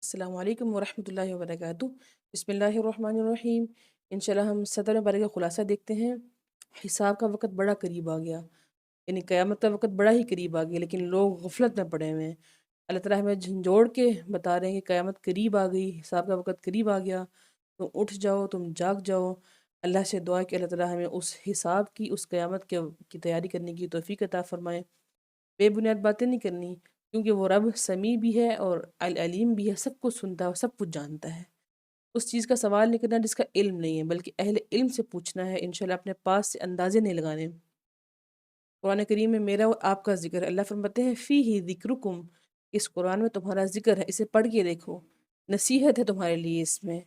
السلام علیکم ورحمۃ اللہ وبرکاتہ۔ بسم اللہ الرحمن الرحیم۔ انشاءاللہ ہم صدر مبارک کا خلاصہ دیکھتے ہیں۔ حساب کا وقت بڑا قریب آ گیا، یعنی قیامت کا وقت بڑا ہی قریب آ گیا، لیکن لوگ غفلت میں پڑے ہوئے ہیں۔ اللہ تعالیٰ ہمیں جھنجھوڑ کے بتا رہے ہیں کہ قیامت قریب آ گئی، حساب کا وقت قریب آ گیا، تم اٹھ جاؤ، تم جاگ جاؤ۔ اللہ سے دعا ہے کہ اللہ تعالیٰ ہمیں اس حساب کی، اس قیامت کی تیاری کرنے کی توفیق عطا فرمائے۔ بے بنیاد باتیں نہیں کرنی، کیونکہ وہ رب سمیع بھی ہے اور العلیم بھی ہے، سب کچھ سنتا ہے اور سب کچھ جانتا ہے۔ اس چیز کا سوال نہیں کرنا جس کا علم نہیں ہے، بلکہ اہل علم سے پوچھنا ہے، انشاءاللہ اپنے پاس سے اندازے نہیں لگانے۔ قرآن کریم میں میرا اور آپ کا ذکر ہے۔ اللہ فرماتے ہیں فیہ ذکرکم، اس قرآن میں تمہارا ذکر ہے، اسے پڑھ کے دیکھو، نصیحت ہے تمہارے لیے۔ اس میں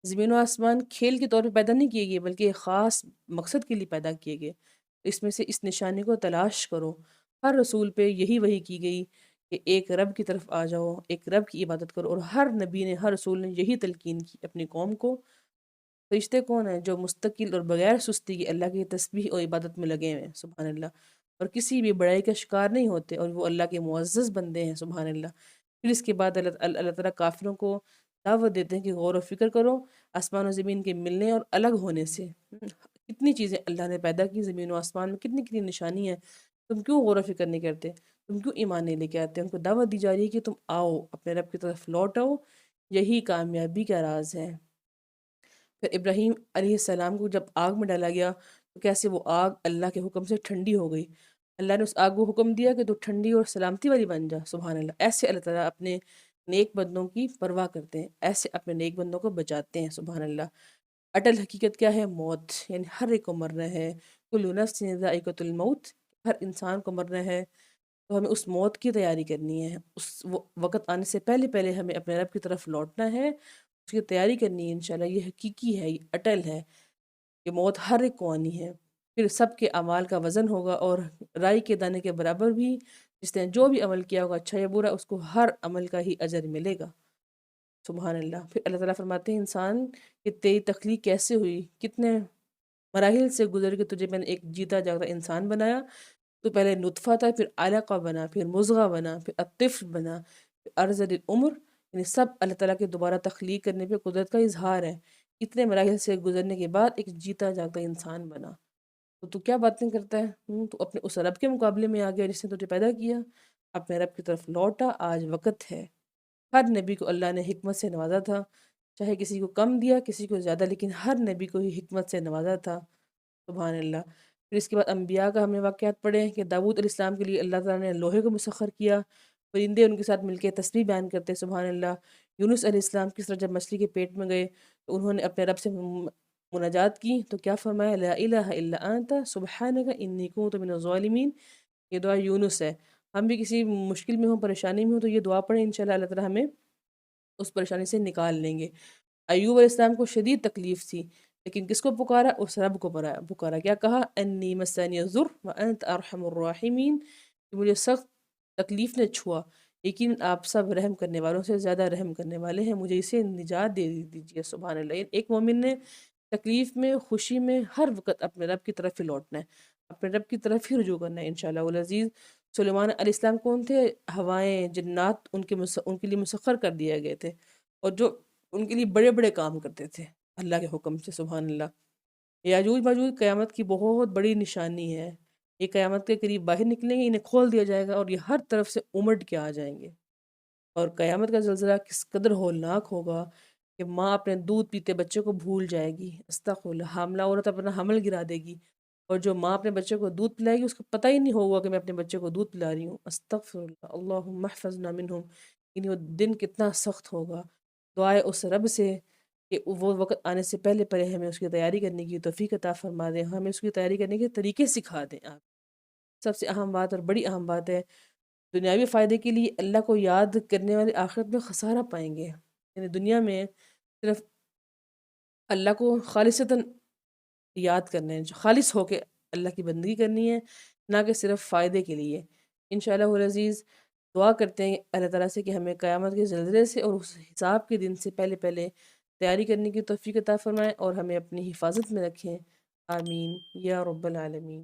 زمین و آسمان کھیل کے طور پہ پیدا نہیں کیے گئے، بلکہ ایک خاص مقصد کے لیے پیدا کیے گئے۔ اس میں سے اس نشانی کو تلاش کرو۔ ہر رسول پہ یہی وحی کی گئی کہ ایک رب کی طرف آ جاؤ، ایک رب کی عبادت کرو، اور ہر نبی نے، ہر رسول نے یہی تلقین کی اپنی قوم کو۔ فرشتے کون ہیں؟ جو مستقل اور بغیر سستی کے اللہ کی تسبیح اور عبادت میں لگے ہوئے ہیں، سبحان اللہ، اور کسی بھی بڑائی کا شکار نہیں ہوتے، اور وہ اللہ کے معزز بندے ہیں، سبحان اللہ۔ پھر اس کے بعد اللہ تعالیٰ کافروں کو دعوت دیتے ہیں کہ غور و فکر کرو آسمان و زمین کے ملنے اور الگ ہونے سے۔ کتنی چیزیں اللہ نے پیدا کی زمین و آسمان میں، کتنی کتنی نشانی ہیں، تم کیوں غور و فکر نہیں کرتے؟ تم کیوں ایمان نہیں لے کے آتے؟ ان کو دعوت دی جا رہی ہے کہ تم آؤ، اپنے رب کی طرف لوٹ آؤ، یہی کامیابی کا راز ہے۔ پھر ابراہیم علیہ السلام کو جب آگ میں ڈالا گیا تو کیسے وہ آگ اللہ کے حکم سے ٹھنڈی ہو گئی۔ اللہ نے اس آگ کو حکم دیا کہ تو ٹھنڈی اور سلامتی والی بن جا، سبحان اللہ۔ ایسے اللہ تعالیٰ اپنے نیک بندوں کی پرواہ کرتے ہیں، ایسے اپنے نیک بندوں کو بچاتے ہیں، سبحان اللہ۔ اٹل حقیقت کیا ہے؟ موت، یعنی ہر ایک کو مرنا ہے۔ کل نفس ذائقۃ الموت، ہر انسان کو مرنا ہے، تو ہمیں اس موت کی تیاری کرنی ہے۔ اس وقت آنے سے پہلے پہلے ہمیں اپنے رب کی طرف لوٹنا ہے، اس کی تیاری کرنی ہے انشاءاللہ۔ یہ حقیقی ہے، یہ اٹل ہے کہ موت ہر ایک کو آنی ہے۔ پھر سب کے اعمال کا وزن ہوگا، اور رائی کے دانے کے برابر بھی، جس نے جو بھی عمل کیا ہوگا اچھا یا برا، اس کو ہر عمل کا ہی اجر ملے گا، سبحان اللہ۔ پھر اللہ تعالیٰ فرماتے ہیں انسان کہ تیری تخلیق کیسے ہوئی، کتنے مراحل سے گزر کے تجھے میں نے ایک جیتا جاگتا انسان بنایا۔ تو پہلے نطفہ تھا، پھر علقہ بنا، پھر مضغہ بنا، پھر الطفل بنا، پھر ارذل العمر، یعنی سب اللہ تعالیٰ کے دوبارہ تخلیق کرنے پہ قدرت کا اظہار ہے۔ اتنے مراحل سے گزرنے کے بعد ایک جیتا جاگتا انسان بنا۔ تو کیا باتیں کرتا ہے؟ تو اپنے اس رب کے مقابلے میں آ گیا جس نے تجھے پیدا کیا، اپنے رب کی طرف لوٹا، آج وقت ہے۔ ہر نبی کو اللہ نے حکمت سے نوازا تھا، چاہے کسی کو کم دیا، کسی کو زیادہ، لیکن ہر نبی کو ہی حکمت سے نوازا تھا، سبحان اللہ۔ پھر اس کے بعد انبیاء کا ہمیں واقعات پڑھے ہیں کہ داؤد علیہ السلام کے لیے اللہ تعالیٰ نے لوہے کو مسخر کیا، پرندے ان کے ساتھ مل کے تسبیح بیان کرتے، سبحان اللہ۔ یونس علیہ السلام کس طرح جب مچھلی کے پیٹ میں گئے تو انہوں نے اپنے رب سے مناجات کی، تو کیا فرمایا؟ لا الہ الا انت سبحانک انی کنت من الظالمین۔ یہ دعا یونس ہے۔ ہم بھی کسی مشکل میں ہوں، پریشانی میں ہوں، تو یہ دعا پڑھیں، انشاءاللہ اللہ تعالیٰ ہمیں اس پریشانی سے نکال لیں گے۔ ایوب علیہ السلام کو شدید تکلیف تھی، لیکن کس کو پکارا؟ اس رب کو پکارا۔ کیا کہا؟ انی مسنی الضر وانت ارحم الراحمین، کہ مجھے سخت تکلیف نے چھوا، لیکن آپ سب رحم کرنے والوں سے زیادہ رحم کرنے والے ہیں، مجھے اسے نجات دے دیجیے، سبحان اللہ۔ ایک مومن نے تکلیف میں، خوشی میں، ہر وقت اپنے رب کی طرف ہی لوٹنا ہے، اپنے رب کی طرف ہی رجوع کرنا ہے انشاءاللہ العزیز۔ سلیمان علیہ السلام کون تھے؟ ہوائیں، جنات ان کے لیے مسخر کر دیے گئے تھے، اور جو ان کے لیے بڑے بڑے کام کرتے تھے اللہ کے حکم سے، سبحان اللہ۔ یاجوج ماجوج قیامت کی بہت بڑی نشانی ہے۔ یہ قیامت کے قریب باہر نکلیں گے، انہیں کھول دیا جائے گا، اور یہ ہر طرف سے امڑ کے آ جائیں گے۔ اور قیامت کا زلزلہ کس قدر ہولناک ہوگا کہ ماں اپنے دودھ پیتے بچے کو بھول جائے گی، استغفر اللہ، حاملہ عورت اپنا حمل گرا دے گی، اور جو ماں اپنے بچے کو دودھ پلائے گی اس کو پتہ ہی نہیں ہوگا کہ میں اپنے بچے کو دودھ پلا رہی ہوں، استغفر اللہ، اللہم احفظنا منہم۔ یعنی وہ دن کتنا سخت ہوگا۔ دعائے اس رب سے کہ وہ وقت آنے سے پہلے پہلے ہمیں اس کی تیاری کرنے کی توفیق عطا فرما دیں، ہمیں اس کی تیاری کرنے کے طریقے سکھا دیں آپ۔ سب سے اہم بات اور بڑی اہم بات ہے، دنیاوی فائدے کے لیے اللہ کو یاد کرنے والے آخرت میں خسارہ پائیں گے۔ یعنی دنیا میں صرف اللہ کو خالصتاً یاد کرنا ہے، جو خالص ہو کے اللہ کی بندگی کرنی ہے، نہ کہ صرف فائدے کے لیے۔ انشاءاللہ العزیز دعا کرتے ہیں اللہ تعالیٰ سے کہ ہمیں قیامت کے زلزلے سے اور اس حساب کے دن سے پہلے پہلے تیاری کرنے کی توفیق عطا فرمائے، اور ہمیں اپنی حفاظت میں رکھیں، آمین یا رب العالمین۔